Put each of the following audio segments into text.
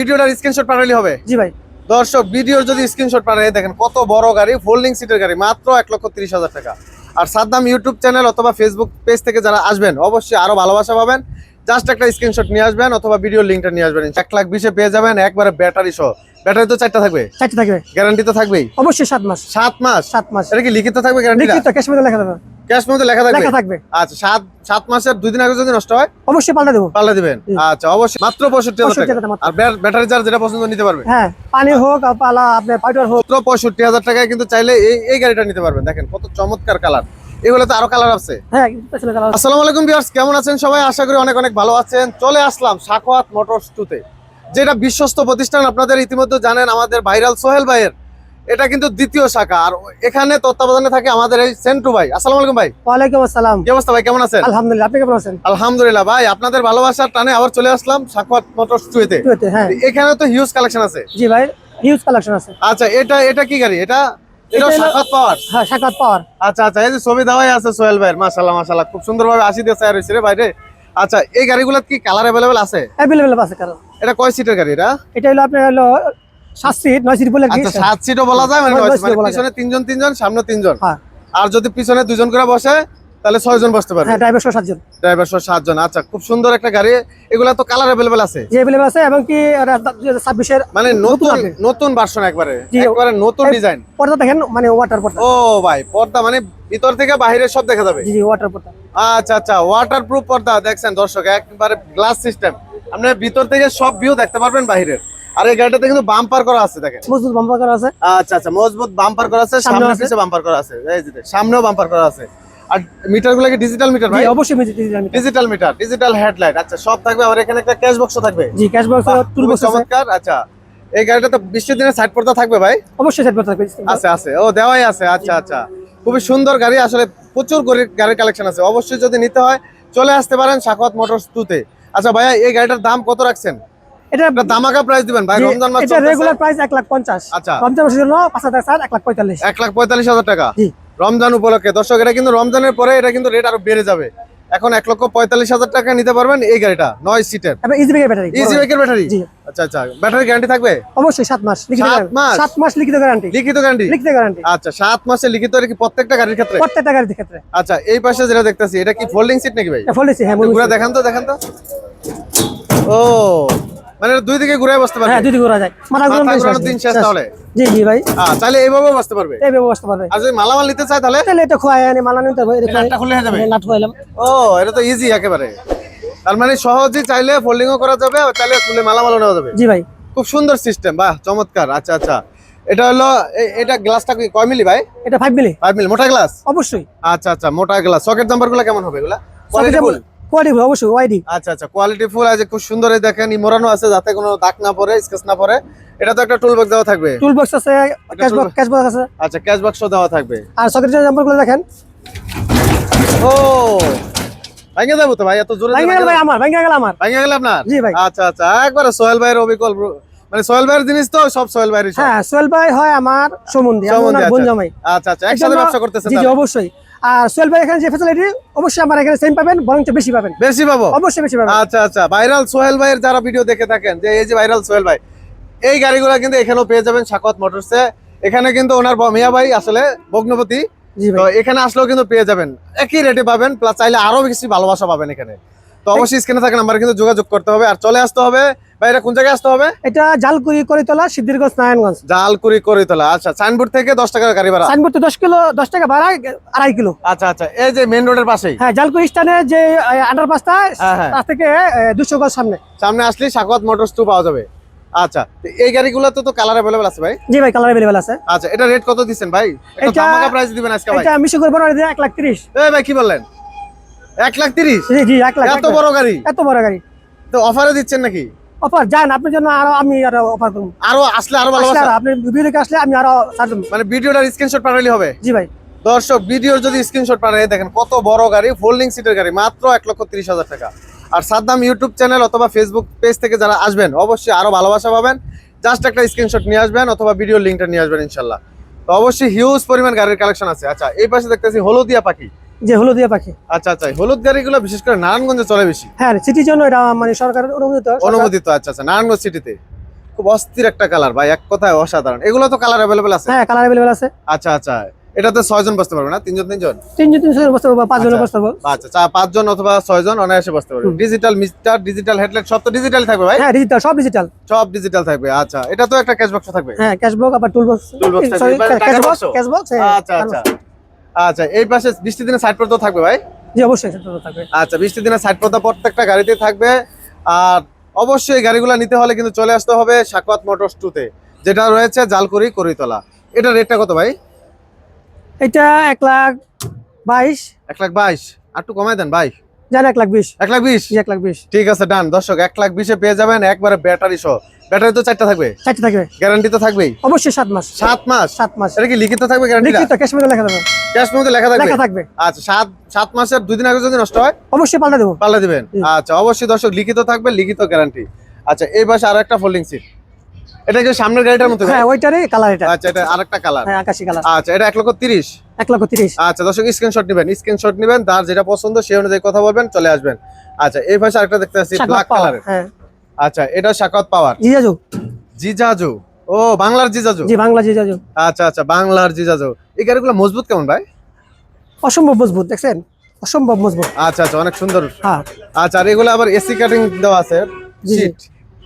ভিডিওটার স্ক্রিনশট পাঠালে হবে। জি ভাই। দর্শক ভিডিওর যদি স্ক্রিনশট পাঠায় দেখেন কত বড় গাড়ি, ফোল্ডিং সিটের গাড়ি, মাত্র 1,30,000 টাকা। আর সাদ্দাম ইউটিউব চ্যানেল অথবা ফেসবুক পেজ থেকে যারা আসবেন অবশ্যই আরো ভালোবাসা পাবেন। জাস্ট একটা স্ক্রিনশট নিয়ে আসবেন অথবা ভিডিও লিঙ্কটা নিয়ে আসবেন, 1,20,000 পেয়ে যাবেন একবারে ব্যাটারি সহ। ব্যাটারি তো 4টা থাকবে? 4টা থাকবে। গ্যারান্টি তো থাকবেই অবশ্যই 7 মাস। 7 মাস? 7 মাস। এটা কি লিখিত থাকবে গ্যারান্টি? লিখিত ক্যাশ মধ্যে লেখা থাকবে। ক্যাশ মধ্যে লেখা থাকবে? লেখা থাকবে। আচ্ছা 7 মাসের 2 দিন আগে যদি নষ্ট হয় অবশ্যই পাল্টা দেব। পাল্টা দিবেন? আচ্ছা অবশ্যই। মাত্র 65,000 টাকা। আর ব্যাটারি চার্জ যেটা পছন্দ নিতে পারবে। হ্যাঁ, পানি হোক আর পালা আপনার পাউডার হোক। মাত্র 65,000 টাকায় কিন্তু চাইলে এই গাড়িটা নিতে পারবেন। দেখেন কত চমৎকার কালার, এগুলো তো আরো কালার আছে। হ্যাঁ, পেছনে কালার। আসসালামু আলাইকুম ভিউয়ার্স, কেমন আছেন সবাই? আশা করি অনেক অনেক ভালো আছেন। চলে আসলাম সাখাওয়াত মোটরস 2 তে, যেটা বিশ্বস্ত প্রতিষ্ঠান। আপনাদের ইতিমধ্যে জানেন আমাদের ভাইরাল সোহেল ভাইয়ের এটা কিন্তু দ্বিতীয় শাখা। আর এখানে তত্ত্বাবধানে থাকে আমাদের এই সেন্টু ভাই। আসসালামু আলাইকুম ভাই। ওয়ালাইকুম আসসালাম। কি অবস্থা ভাই, কেমন আছেন? আলহামদুলিল্লাহ, আপনি কেমন আছেন? আলহামদুলিল্লাহ ভাই, আপনাদের ভালোবাসার টানে আবার চলে আসলাম সাখাওয়াত মোটরস 2 তে। হ্যাঁ, এখানে তো হিউজ কালেকশন আছে। জি ভাই, হিউজ কালেকশন আছে। আচ্ছা এটা কি গাড়ি? এটা সাখাওয়াত পাওয়ার? হ্যাঁ, সাখাওয়াত পাওয়ার। আচ্ছা আচ্ছা, এই যে ছবি দেওয়াই আছে সোহেল ভাইয়ের, মাশাআল্লাহ মাশাআল্লাহ, খুব সুন্দরভাবে আসি দিয়ে তৈরি হয়েছে রে বাইরে। আচ্ছা এই গাড়িগুলো কি কালার अवेलेबल আছে? अवेलेबल আছে কালার। এটা কয় সিটের গাড়ি এটা? এটা হলো আপনার 7 সিট 9 সিট বলে কি? আচ্ছা 7 সিটও বলা যায়, মানে 9 সিট, মানে পিছনে 3 জন সামনে 3 জন। হ্যাঁ। আর যদি পিছনে 2 জন করে বসে তাহলে 6 জন বসতে পারবে। হ্যাঁ, ড্রাইভার সহ 7 জন। ড্রাইভার সহ 7 জন। আচ্ছা খুব সুন্দর একটা গাড়ি। এগুলা তো কালার अवेलेबल আছে? জি अवेलेबल আছে, এবং কি 2026 এর মানে নতুন ভার্সন, একবারে নতুন ডিজাইন। পর্দা দেখেন, মানে ওয়াটার পর্দা। ও ভাই, পর্দা মানে ভিতর থেকে বাইরে সব দেখা যাবে? জি জি, ওয়াটার পর্দা। আচ্ছা আচ্ছা, ওয়াটারপ্রুফ পর্দা। দেখছেন দর্শক, একবারে গ্লাস সিস্টেম, আপনি ভিতর থেকে সব ভিউ দেখতে পারবেন বাইরের। আর এই গাড়িটাতে কিন্তু বাম্পার করা আছে, দেখেন মজবুত বাম্পার করা আছে। আচ্ছা আচ্ছা, মজবুত বাম্পার করা আছে, সামনে পিছে বাম্পার করা আছে, এই যে সামনেও বাম্পার করা আছে। আর মিটারগুলো কি ডিজিটাল মিটার ভাই? অবশ্যই ডিজিটাল মিটার, ডিজিটাল হেডলাইট। আচ্ছা সব থাকবে। আর এখানে একটা ক্যাশ বক্স থাকবে? জি, ক্যাশ বক্স, টুল বক্স। চমৎকার। আচ্ছা এই গাড়িটা তো 20 দিনের সাইড পর্দা থাকবে ভাই? অবশ্যই সাইড পর্দা থাকবে। আছে আছে, ও দেওয়াই আছে। আচ্ছা আচ্ছা, খুবই সুন্দর গাড়ি। আসলে প্রচুর গাড়ির কালেকশন আছে। অবশ্যই যদি নিতে হয় চলে আসতে পারেন সাখাওয়াত মোটরস 2 তে। আচ্ছা ভাইয়া, এই গাড়িটার দাম কত রাখছেন? এটা দামাকা প্রাইস দিবেন ভাই, রমজান মাস। এটা রেগুলার প্রাইস 1,50,000। আচ্ছা, রমজান মাসের জন্য 5,000 স্যার 1,45,000। 1,45,000 টাকা জি, রমজান উপলক্ষে। দর্শক এটা কিন্তু রমজানের পরে এটা কিন্তু রেট আরো বেড়ে যাবে। এখন 1,45,000 টাকা নিতে পারবেন এই গাড়িটা, 9 সিটের। এবং ইজি বাইকের ব্যাটারি। ইজি বাইকের ব্যাটারি? জি। আচ্ছা আচ্ছা, ব্যাটারি গ্যারান্টি থাকবে? অবশ্যই 7 মাস লিখিত। 7 মাস লিখিত গ্যারান্টি। লিখিত গ্যারান্টি? লিখিত গ্যারান্টি। আচ্ছা 7 মাসের লিখিত। কি প্রত্যেকটা গাড়ির ক্ষেত্রে? প্রত্যেকটা গাড়ির ক্ষেত্রে। আচ্ছা এই পাশে যেটা দেখতেছি এটা কি ফোল্ডিং সিট নাকি ভাই? ফোল্ডিং সিট, হ্যাঁ। ঘুরে দেখান তো, দেখেন তো। ও মানে দুই দিকে ঘুরে বসতে পারবে? হ্যাঁ, দুই দিকে ঘোরা যায়। মাথা ঘোরানোর দিন শেষ তাহলে? জি জি ভাই। তাহলে এইভাবে বসতে পারবে? এইভাবে বসতে পারবে। আর যদি মালামাল নিতে চায় তাহলে? তাহলে এটা খোয়ায় আনি, মালা নিতে হবে। এটা খুলে হয়ে যাবে? নাট খোয়াইলাম। ও এটা তো ইজি একেবারে। তার মানে সহজেই চাইলে ফোল্ডিংও করা যাবে, আর চাইলে খুলে মালামালও নেওয়া যাবে। জি ভাই। খুব সুন্দর সিস্টেম, বাহ চমৎকার। আচ্ছা আচ্ছা, এটা হলো এটা গ্লাসটা কয় মিলি ভাই? এটা 5 মিলি। 5 মিলি মোটা গ্লাস? অবশ্যই। আচ্ছা আচ্ছা, মোটা গ্লাস। সকেট জাম্পারগুলো কেমন হবে এগুলা? কোয়ালিটি অবশ্যই ওয়াইডি। আচ্ছা আচ্ছা, কোয়ালিটি ফুল আছে, খুব সুন্দর। এই দেখেন মোড়ানো আছে যাতে কোনো দাগ না পড়ে, স্কেচ না পড়ে। এটা তো একটা টুল বক্স দেওয়া থাকবে? টুল বক্স আছে, ক্যাশ বক্স আছে। আচ্ছা ক্যাশ বক্সও দেওয়া থাকবে। আর সকেটের জাম্পারগুলো দেখেন। ও ভাঙে যাবো তো ভাই, এত জোরে ভাঙে গেল ভাই আমার, ভাঙে গেল আমার। ভাঙে গেল আপনার? জি ভাই। আচ্ছা আচ্ছা, একবারে সোহেল ভাইয়ের অবিকল, মানে সোহেল ভাইয়ের জিনিস তো সব সোহেল ভাইয়েরই। হ্যাঁ, সোহেল ভাই হয় আমার সম্বন্ধী, আমার বোন জামাই। আচ্ছা আচ্ছা, একসাথে ব্যবসা করতেছেন? জি জি অবশ্যই। আর সোহেল ভাই এখানে যে ফ্যাসিলিটি, অবশ্যই আমার এখানে সেম পাবেন, বরং বেশি পাবেন। বেশি পাবো? অবশ্যই বেশি পাবেন। আচ্ছা আচ্ছা, ভাইরাল সোহেল ভাইয়ের যারা ভিডিও দেখে থাকেন, যে এই যে ভাইরাল সোহেল ভাই, এই গাড়িগুলো কিন্তু এখানেও পেয়ে যাবেন সাখাওয়াত মোটরসে। এখানে কিন্তু ওনার মিয়া ভাই আসলে ভগ্নপতি, তো এখানে আসলেও কিন্তু পেয়ে যাবেন, একই রেটে পাবেন, প্লাস চাইলে আরো বেশি ভালোবাসা পাবেন এখানে। তো অবশ্যই স্ক্রিনে থাকা নাম্বারে কিন্তু যোগাযোগ করতে হবে আর চলে আসতে হবে। ভাই এটা কোন জায়গায় আসতে হবে? এটা জালকুড়ি করিতলা, সিদ্ধিরগঞ্জ, নারায়ণগঞ্জ। জালকুড়ি করিতলা। আচ্ছা, সাইনবোর্ড থেকে 10 টাকা গাড়ি ভাড়া? সাইনবোর্ড তো 10 টাকা ভাড়া, 2.5 কিলো। আচ্ছা আচ্ছা, এই যে মেইন রোডের পাশেই? হ্যাঁ, জালকুড়ি স্ট্যান্ডে যে আন্ডারপাসটা, তার থেকে 200 গজ সামনে আসলে সাখাওয়াত মোটরস 2 পাওয়া যাবে। আচ্ছা, এই গাড়িগুলো তো কালার अवेलेबल আছে ভাই? জি ভাই, কালার अवेलेबल আছে। আচ্ছা, এটা রেট কত দিবেন ভাই? এটা ধামাকা প্রাইস দিবেন আজকে ভাই? এটা মিশো করে বড় দিয়ে 1,30,000। এই ভাই কি বললেন, 1,30,000? জি জি, 1,00,000। এত বড় গাড়ি? এত বড় গাড়ি তো অফারে দিচ্ছেন নাকি? অফার জান আপনার জন্য, আমি আরো অফার করব। আরো আসলে আরো ভালোবাসা? আপনি ভিডিওতে আসলে আমি আরো ছাড় দেব। মানে ভিডিওটার স্ক্রিনশট পাঠালে হবে? জি ভাই। দর্শক ভিডিওর যদি স্ক্রিনশট পাঠায় দেখেন কত বড় গাড়ি, ফোল্ডিং সিটের গাড়ি, মাত্র 1,30,000 টাকা। আর সাদ্দাম ইউটিউব চ্যানেল অথবা ফেসবুক পেজ থেকে যারা আসবেন অবশ্যই আরো ভালোবাসা পাবেন। জাস্ট একটা স্ক্রিনশট নিয়ে আসবেন অথবা ভিডিও লিঙ্কটা নিয়ে আসবেন ইনশাল্লাহ। তো অবশ্যই হিউজ পরিমাণ গাড়ির কালেকশন আছে। আচ্ছা এই পাশে দেখতেছি হলুদিয়া পাখি। যে হলুদিয়া পাখি। আচ্ছা আচ্ছা, হলুদ গাড়িগুলো বিশেষ করে নারায়ণগঞ্জে চলে বেশি? হ্যাঁ, সিটির জন্য এটা মানে সরকারের অনুমোদিত। আচ্ছা আচ্ছা, নারায়ণগঞ্জ সিটিতে। খুব অস্থির একটা কালার ভাই, এক কথায় অসাধারণ। এগুলো তো কালার अवेलेबल আছে? হ্যাঁ, কালার अवेलेबल আছে। আচ্ছা আচ্ছা, এটাতে 6 জন বসতে পারবে না? 3 জন 3 জন? 3 জন বসতে পারবো, 5 জন বসতে পারবো। আচ্ছা 5 জন অথবা 6 জন অনায়াসে বসতে পারবে। ডিজিটাল মিটার, ডিজিটাল হেডলাইট সব তো ডিজিটাল থাকবে ভাই? হ্যাঁ, ডিজিটাল, সব ডিজিটাল। সব ডিজিটাল থাকবে। আচ্ছা, এটা তো একটা ক্যাশ বক্স থাকবে? হ্যাঁ, ক্যাশ বক্স আবার টুল বক্স। থাকবে, ক্যাশ বক্স। আচ্ছা আচ্ছা আচ্ছা, এই পাশে বৃষ্টির দিনে সাইড পর্দা থাকবে ভাই? জি, অবশ্যই সেটা তো থাকবে। আচ্ছা, বৃষ্টির দিনে সাইড পর্দা প্রত্যেকটা গাড়িতে থাকবে। আর অবশ্যই এই গাড়িগুলো নিতে হলে কিন্তু চলে আসতে হবে সাখাওয়াত মোটরস 2 তে, যেটা রয়েছে জালকুড়ি করিতলা। এটা রেটটা কত ভাই? এটা 1,22,000। 1,22,000, আর একটু কমাই দেন ভাই। জান 1,20,000। 1,20,000? জি, 1,20,000। ঠিক আছে, ডান। দর্শক 1,20,000 পেয়ে যাবেন একবারে ব্যাটারি সহ। ব্যাটারি তো 4টা থাকবে? 4টা থাকবে। গ্যারান্টি তো থাকবেই? অবশ্যই 7 মাস। 7 মাস? 7 মাস। এটা কি লিখিত থাকবে গ্যারান্টি? লিখিত ক্যাশ মধ্যে লেখা থাকবে। ক্যাশ মধ্যে লেখা থাকবে? লেখা থাকবে। আচ্ছা, 7 মাসের 2 দিন আগে যদি নষ্ট হয় অবশ্যই পাল্টা দেবো। পাল্লা দিবেন? আচ্ছা, অবশ্যই দর্শক লিখিত থাকবে, লিখিত গ্যারান্টি। আচ্ছা, এই পাশে আরো একটা ফোল্ডিং সিট। এটা কি সামনের গাড়িটার মতো? হ্যাঁ, ওইটারই কালার এটা। আচ্ছা, এটা আরেকটা কালার? হ্যাঁ, আকাশী কালার। আচ্ছা, এটা 1,30,000? 1,30,000। আচ্ছা দর্শক, স্ক্রিনশট নেবেন, তার যেটা পছন্দ সেই অনুযায়ী কথা বলবেন, চলে আসবেন। আচ্ছা, এই পাশে আরেকটা দেখতে পাচ্ছি ব্ল্যাক কালারের। হ্যাঁ। আচ্ছা, এটা সাখাওয়াত পাওয়ার জিজাজু। জিজাজু? ও, বাংলার জিজাজু? জি, বাংলা জিজাজু। আচ্ছা আচ্ছা, বাংলার জিজাজু। এই গাড়িগুলো মজবুত কেমন ভাই? অসম্ভব মজবুত, দেখছেন? অসম্ভব মজবুত। আচ্ছা আচ্ছা, অনেক সুন্দর। হ্যাঁ। আচ্ছা, আর এগুলো আবার এসি কাটিং দেওয়া আছে জি, জি। সিট,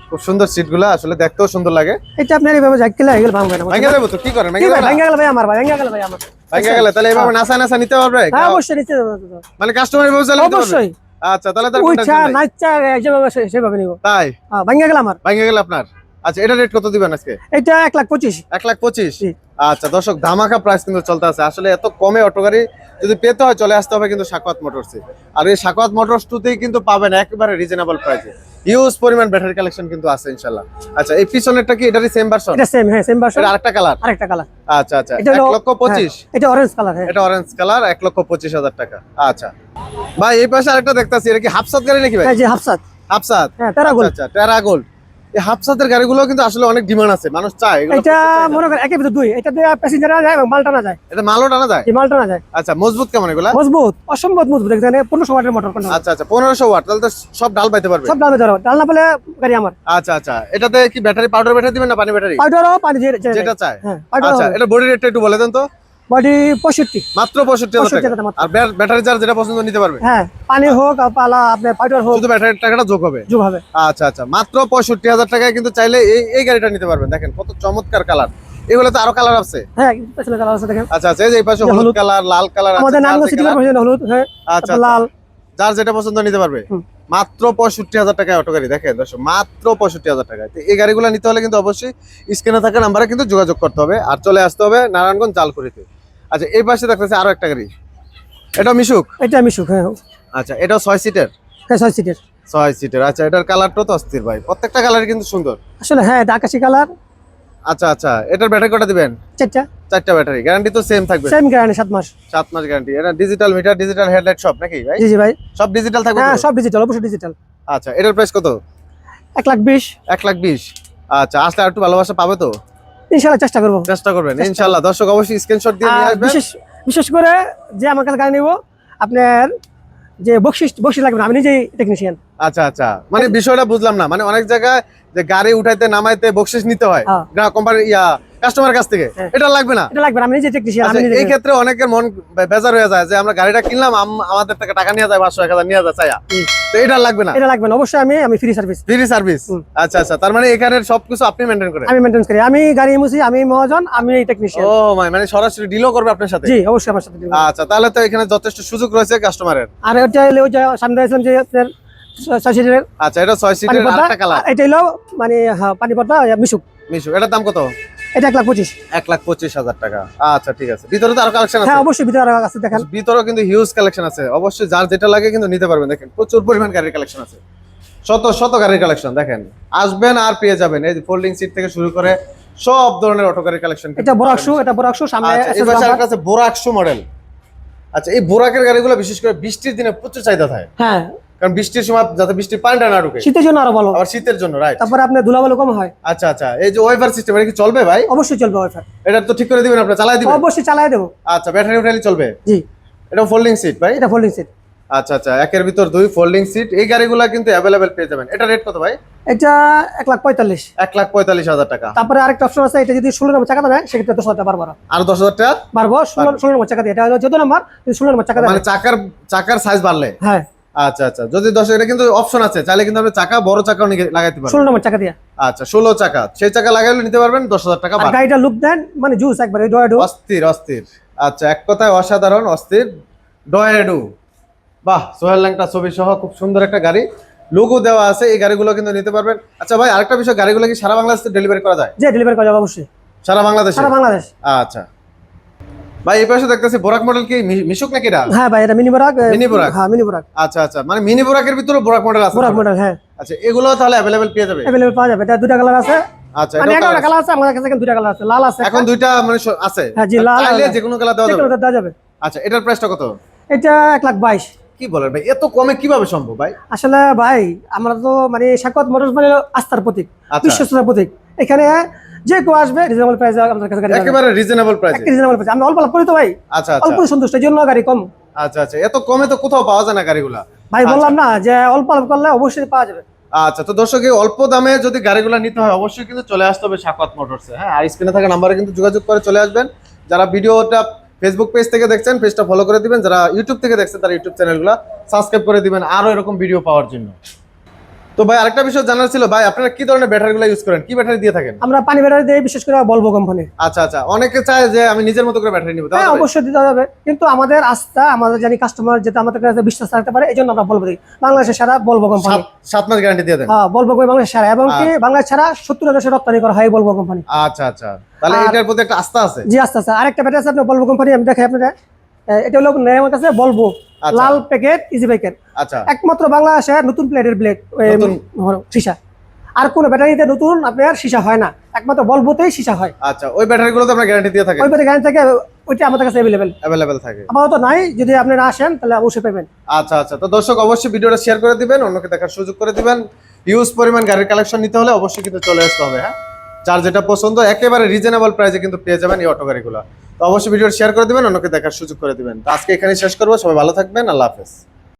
খুব সুন্দর সিটগুলো, আসলে দেখতেও সুন্দর লাগে। এটা আপনার এইভাবে জাকিলে এগুলো ভাঙবে না। ভাঙা যাবে তো? কি করেন? কি ভাই, ভাঙা গেল ভাই আমার, ভাই ভাঙা গেল ভাই আমার। ভাঙা গেলে তাহলে এইভাবে নাসা নাসা নিতে পারবে? হ্যাঁ, অবশ্যই নিতে দেবো। মানে কাস্টমার এইভাবে চালাতে পারবে? অবশ্যই। আচ্ছা, তাহলে তার ওইটা নাচা যেভাবে সেভাবে নিব। তাই? হ্যাঁ, ভাঙা গেল আমার। ভাঙা গেল আপনার? আচ্ছা, এটা রেট কত দিবেন আজকে? এটা 1,25,000। 1,25,000? জি। আচ্ছা দর্শক, ধামাকা প্রাইস কিন্তু চলতে আছে। আসলে এত কমে অটো গাড়ি যদি পেতে হয় চলে আসতে হবে কিন্তু সাখাওয়াত মোটরসে। আর এই সাখাওয়াত মোটরস 2 তেই কিন্তু পাবেন একেবারে রিজনেবল প্রাইসে। হিউজ পরিমাণ ব্যাটারি কালেকশন কিন্তু আছে ইনশাআল্লাহ। আচ্ছা, এই পিছনেরটা কি এটারই সেম ভার্সন? এটা সেম, হ্যাঁ সেম ভার্সন। এটা আরেকটা কালার? আরেকটা কালার। আচ্ছা আচ্ছা, এটা হলো 1,25,000? এটা অরেঞ্জ কালার। হ্যাঁ, এটা অরেঞ্জ কালার, 1,25,000 টাকা। আচ্ছা ভাই, এই পাশে আরেকটা দেখতাছি, এটা কি হাফসাত গাড়ি নাকি ভাই? হ্যাঁ জি, হাফসাত। হাফসাত? হ্যাঁ, টেরাগোল্ড। আচ্ছা, টেরাগোল্ড। এই হাফসাতের গাড়িগুলো কিন্তু আসলে অনেক ডিমান্ড আছে, মানুষ চায় এগুলো। এটা মনে করেন একের ভিতর দুই, এটা দিয়ে প্যাসেঞ্জার যায় এবং মাল টানা যায়। এটা মালও টানা যায়? এই মাল টানা যায়। আচ্ছা, মজবুত কেমন এগুলা? মজবুত, অসম্ভব মজবুত। দেখেন 1500 ওয়াটের মোটর। আচ্ছা আচ্ছা, 1500 ওয়াট, তাহলে তো সব ডাল পাইতে পারবে? সব ডালবে ধরো, ডাল না পেলে গাড়ি আমার। আচ্ছা আচ্ছা, এটাতে কি ব্যাটারি, পাউডার ব্যাটারি দিবেন না পানি ব্যাটারি? পাউডারও পানি যেটা চায়। হ্যাঁ, আচ্ছা, এটা বডি রেটটা একটু বলে দেন তো। বডি 65। মাত্র 65,000 টাকা। মাত্র। আর ব্যাটারি যার যেটা পছন্দ নিতে পারবে? হ্যাঁ, পানি হোক আর পালা আপনার পাউডার হোক, শুধু ব্যাটারির টাকাটা যোগ হবে? যোগ হবে। আচ্ছা আচ্ছা, মাত্র 65,000 টাকায় কিন্তু চাইলে এই গাড়িটা নিতে পারবেন। দেখেন কত চমৎকার কালার। এগুলো তো আরো কালার আছে? হ্যাঁ, পেছনে কালার আছে দেখেন। আচ্ছা আচ্ছা, এই যে এই পাশে হলুদ কালার, লাল কালার আছে। আমাদের নারায়ণগঞ্জ সিটি কর্পোরেশন হলুদ, হ্যাঁ, আচ্ছা, লাল। যার যেটা পছন্দ নিতে পারবে। মাত্র 65,000 টাকায় অটো গাড়ি। দেখেন দর্শক, মাত্র 65,000 টাকায়। তো এই গাড়িগুলো নিতে হলে কিন্তু অবশ্যই স্ক্রিনে থাকা নাম্বারে কিন্তু যোগাযোগ করতে হবে, আর চলে আসতে হবে নারায়ণগঞ্জ জালকুড়িতে। আচ্ছা, এই পাশে দেখতেছি আরো একটা গাড়ি, এটা মিশুক? এটা মিশুক। হ্যাঁ। আচ্ছা, এটাও 6 সিটের? হ্যাঁ, 6 সিটের। 6 সিটের। আচ্ছা, এটার কালারটা তো অস্থির ভাই, প্রত্যেকটা কালার কিন্তু সুন্দর আসলে। হ্যাঁ, এটা আকাশী কালার। আচ্ছা আচ্ছা, এটার ব্যাটারি কটা দিবেন? 4টা ব্যাটারি। গ্যারান্টি তো সেম থাকবে? সেম গ্যারান্টি, 7 মাস। 7 মাস গ্যারান্টি। এটা ডিজিটাল মিটার, ডিজিটাল হেডলাইট সব নাকি ভাই? জি জি ভাই, সব ডিজিটাল থাকবে? হ্যাঁ, সব ডিজিটাল, অবশ্যই ডিজিটাল। আচ্ছা, এটার প্রাইস কত? 1,20,000। 1,20,000? আচ্ছা, আসলে আর একটু ভালোবাসা পাবে তো? ইনশাআল্লাহ চেষ্টা করব। চেষ্টা করবেন ইনশাআল্লাহ। দর্শক অবশ্যই স্ক্রিনশট দিয়ে নিয়ে আসবেন। বিশেষ করে যে আমার কাছে গাড়ি নেব, আপনার যে বকশিস লাগবে না, আমি নিজেই টেকনিশিয়ান। আচ্ছা আচ্ছা, মানে বিষয়টা বুঝলাম না। মানে অনেক জায়গায় যে গাড়ি উঠাইতে নামাইতে বকশিস নিতে হয় কোম্পানি কাস্টমার কাছ থেকে, এটা লাগবে না? এটা লাগবে না, আমি নিজে টেকনিশিয়ান। আচ্ছা, এই ক্ষেত্রে অনেকের মন বেজার হয়ে যায় যে আমরা গাড়িটা কিনলাম, আমাদের থেকে টাকা নিয়ে যায় 500-1000 নিয়ে যায় চাইয়া, তো এটা লাগবে না? এটা লাগবে না, অবশ্যই আমি ফ্রি সার্ভিস। Free service? আচ্ছা আচ্ছা, তার মানে এখানে সবকিছু আপনি মেইনটেইন করেন? আমি মেইনটেইন করি, আমি গাড়ি মুছি, আমি মহাজন, আমি টেকনিশিয়ান। ও মাই, মানে সরাসরি ডিলও করবে আপনার সাথে? জি, অবশ্যই আমার সাথে ডিল। আচ্ছা, তাহলে তো এখানে যথেষ্ট সুযোগ রয়েছে কাস্টমারের। আর ওটা হলো ওই যে সামনে আছেন যে আপনার 6 সিটের। আচ্ছা, এটা 6 সিটের আরেকটা কালার। এটা হলো মানে পানি পর্দা মিশুক। এটার দাম কত? এটা 1,25,000। 1,25,000 টাকা। আচ্ছা, ঠিক আছে। ভিতরে তো আরো কালেকশন আছে? হ্যাঁ, অবশ্যই ভিতরে আরো আছে, দেখেন। ভিতরে কিন্তু হিউজ কালেকশন আছে, অবশ্যই যার যেটা লাগে কিন্তু নিতে পারবেন। দেখেন প্রচুর পরিমাণ গাড়ির কালেকশন আছে, শত শত গাড়ির কালেকশন। দেখেন, আসবেন আর পেয়ে যাবেন। এই ফোল্ডিং সিট থেকে শুরু করে সব ধরনের অটো গাড়ির কালেকশন। এটা বোরাকশো সামনে আছে বোরাকশো মডেল। আচ্ছা, এই বোরাকের গাড়িগুলো বিশেষ করে বৃষ্টির দিনে প্রচুর চাহিদা থাকে। হ্যাঁ, কারণ বৃষ্টির সময় যাতে বৃষ্টির পানিটা না ঢুকে। শীতের জন্য আরো ভালো। আবার শীতের জন্য, রাইট। তারপরে আপনার ধুলাবালু কম হয়। আচ্ছা আচ্ছা, এই যে ওয়েভার সিস্টেম, এটা কি চলবে ভাই? অবশ্যই চলবে ওয়েভার। এটা তো ঠিক করে দিবেন, আপনি চালাই দিবেন? অবশ্যই চালাই দেবো। আচ্ছা, ব্যাটারি উঠাইলে চলবে? জি। এটা ফোল্ডিং সিট ভাই? এটা ফোল্ডিং সিট। আচ্ছা আচ্ছা, একের ভিতর দুই ফোল্ডিং সিট, এই গাড়িগুলা কিন্তু অ্যাভেলেবেল পেয়ে যাবেন। এটা রেট কত ভাই? এটা 1,45,000। 1,45,000 টাকা। তারপরে আরেকটা অপশন আছে, এটা যদি 16 নম্বর চাকা দেয় সেক্ষেত্রে 10,000 টাকা বাড়বো। আর 10,000 টাকা বাড়বো 16 নম্বর চাকা দিয়ে। এটা হলো 14 নম্বর, 16 নম্বর চাকা মানে দেয়। চাকার সাইজ বাড়লে? হ্যাঁ। আচ্ছা আচ্ছা, যদি 10, এটা কিন্তু অপশন আছে, চাইলে কিন্তু আপনি চাকা বড় চাকাও লাগাইতে পারবেন। 16 নম্বর চাকা দিয়ে। আচ্ছা 16 চাকা, সেই চাকা লাগাইলে নিতে পারবেন 10,000 টাকা আর বাড়বে। গাড়িটা লুক দেন মানে জুস একবারে ডয়াডো। অস্থির অস্থির। আচ্ছা, এক কথায় অসাধারণ, অস্থির ডয়েডু। বাহ, সোহেল ল্যাংটা ছবি সহ খুব সুন্দর একটা গাড়ি, লোগো দেওয়া আছে। এই গাড়িগুলো কিন্তু নিতে পারবেন। আচ্ছা ভাই, আরেকটা বিষয়, গাড়িগুলো কি সারা বাংলাদেশে ডেলিভারি করা যায়? যে ডেলিভারি করা যাবে অবশ্যই সারা বাংলাদেশে? সারা বাংলাদেশ। আচ্ছা ভাই, এই পাশে দেখতেছি বোরাক মডেল, কি মিশুক নাকি এটা? হ্যাঁ ভাই, এটা মিনি বোরাক। মিনি বোরাক? হ্যাঁ মিনি বোরাক। আচ্ছা আচ্ছা, মানে মিনি বোরাকের ভিতরে বোরাক মডেল আছে? বোরাক মডেল, হ্যাঁ। আচ্ছা, এগুলো তাহলে অ্যাভেলেবেল পেয়ে যাবে? अवेलेबल পাওয়া যাবে। এটা দুইটা কালার আছে। আচ্ছা, মানে এটা একটা কালার আছে আমাদের কাছে, দুইটা কালার আছে, লাল আছে এখন দুইটা মানে আছে? হ্যাঁ জি, লাল চাইলে যে কোনো কালার দেওয়া যাবে? দেওয়া যাবে। আচ্ছা, এটার প্রাইসটা কত? এটা 1,22,000। কি বলেন ভাই, এত কমে কিভাবে সম্ভব ভাই? আসলে ভাই আমরা তো মানে শাকওয়াত মোটরস মানে আস্থার প্রতীক, আচ্ছা। বিশ্বস্ততার প্রতীক। এখানে যে কেউ আসবে রিজনেবল প্রাইসে আমাদের কাছে গাড়ি পাবে। একেবারে রিজনেবল প্রাইসে? রিজনেবল প্রাইসে। আমরা অল্প অল্প করি তো ভাই। আচ্ছা আচ্ছা, অল্প সন্তুষ্ট, এই জন্য গাড়ি কম। আচ্ছা আচ্ছা, এত কমে তো কোথাও পাওয়া যায় না গাড়িগুলা। ভাই বললাম না যে অল্প অল্প করলে অবশ্যই পাওয়া যাবে। আচ্ছা, তো দর্শক, এই অল্প দামে যদি গাড়িগুলো নিতে হয় অবশ্যই কিন্তু চলে আসতে হবে শাকওয়াত মোটরসে। হ্যাঁ, আর স্ক্রিনে থাকা নাম্বারে কিন্তু যোগাযোগ করে চলে আসবেন। যারা ভিডিওটা ফেসবুক পেজ থেকে দেখছেন পেজটা ফলো করে দিবেন, যারা ইউটিউব থেকে দেখছেন তারা ইউটিউব চ্যানেলগুলো সাবস্ক্রাইব করে দিবেন আরো এরকম ভিডিও পাওয়ার জন্য। তো ভাই, আরেকটা বিষয় জানার ছিল ভাই, আপনারা কি ধরনের ব্যাটারিগুলো ইউজ করেন, কি ব্যাটারি দিয়ে থাকেন? আমরা পানি ব্যাটারি দেই, বিশেষ করে ভলভো কোম্পানি। আচ্ছা আচ্ছা, অনেকে চায় যে আমি নিজের মতো করে ব্যাটারি নিব, হ্যাঁ অবশ্যই দিতে হবে, কিন্তু আমাদের আস্থা, আমাদের জানি কাস্টমার যেটা আমাদের কাছে বিশ্বাস রাখতে পারে, এই জন্য আমরা বলবো দিই। বাংলাদেশের সারা ভলভো কোম্পানি। 7 মাস গ্যারান্টি দিয়ে দেন? হ্যাঁ, ভলভো কোম্পানি বাংলাদেশ সারা, এবং কি বাংলাদেশ ছাড়া 70 দেশে রপ্তানি করা হয় ভলভো কোম্পানি। আচ্ছা আচ্ছা, তাহলে এটার প্রতি একটা আস্থা আছে? জি আস্তে আস্তে। আরেকটা ব্যাটারি আছে আপনার ভলভো কোম্পানি, আমি দেখাই আপনাদের। এটা হলো আমার কাছে ভলভো আচ্ছা। লাল প্যাকেট ইজি বাইকের আচ্ছা, একমাত্র বাংলাদেশের নতুন প্লেটের ব্লেড সীসা। আর কোন ব্যাটারিতে নতুন আপনার সীসা হয় না, একমাত্র ভলভোতেই সীসা হয়। আচ্ছা, ওই ব্যাটারিগুলো তো আপনারা গ্যারান্টি দিয়ে থাকেন? ওই ব্যাটারি গাড়ি থেকে ওইটা আমাদের কাছে অ্যাভেলেবেল থাকে? আপাতত নাই, যদি আপনারা আসেন তাহলে অবশ্যই পাবেন। আচ্ছা আচ্ছা, তো দর্শক অবশ্যই ভিডিওটা শেয়ার করে দিবেন, অন্যকে দেখার সুযোগ করে দিবেন। হিউজ পরিমাণ গাড়ির কালেকশন নিতে হলে অবশ্যই কিন্তু চলে আসতে হবে। হ্যাঁ, যার যেটা পছন্দ একেবারে রিজনেবল প্রাইসে কিন্তু পেয়ে যাবেন এই অটো গাড়িগুলো। তো অবশ্যই ভিডিওটা শেয়ার করে দিবেন, অন্যকে দেখার সুযোগ করে দিবেন। তো আজকে এখানে শেষ করবো, সবাই ভালো থাকবেন, আল্লাহ হাফেজ।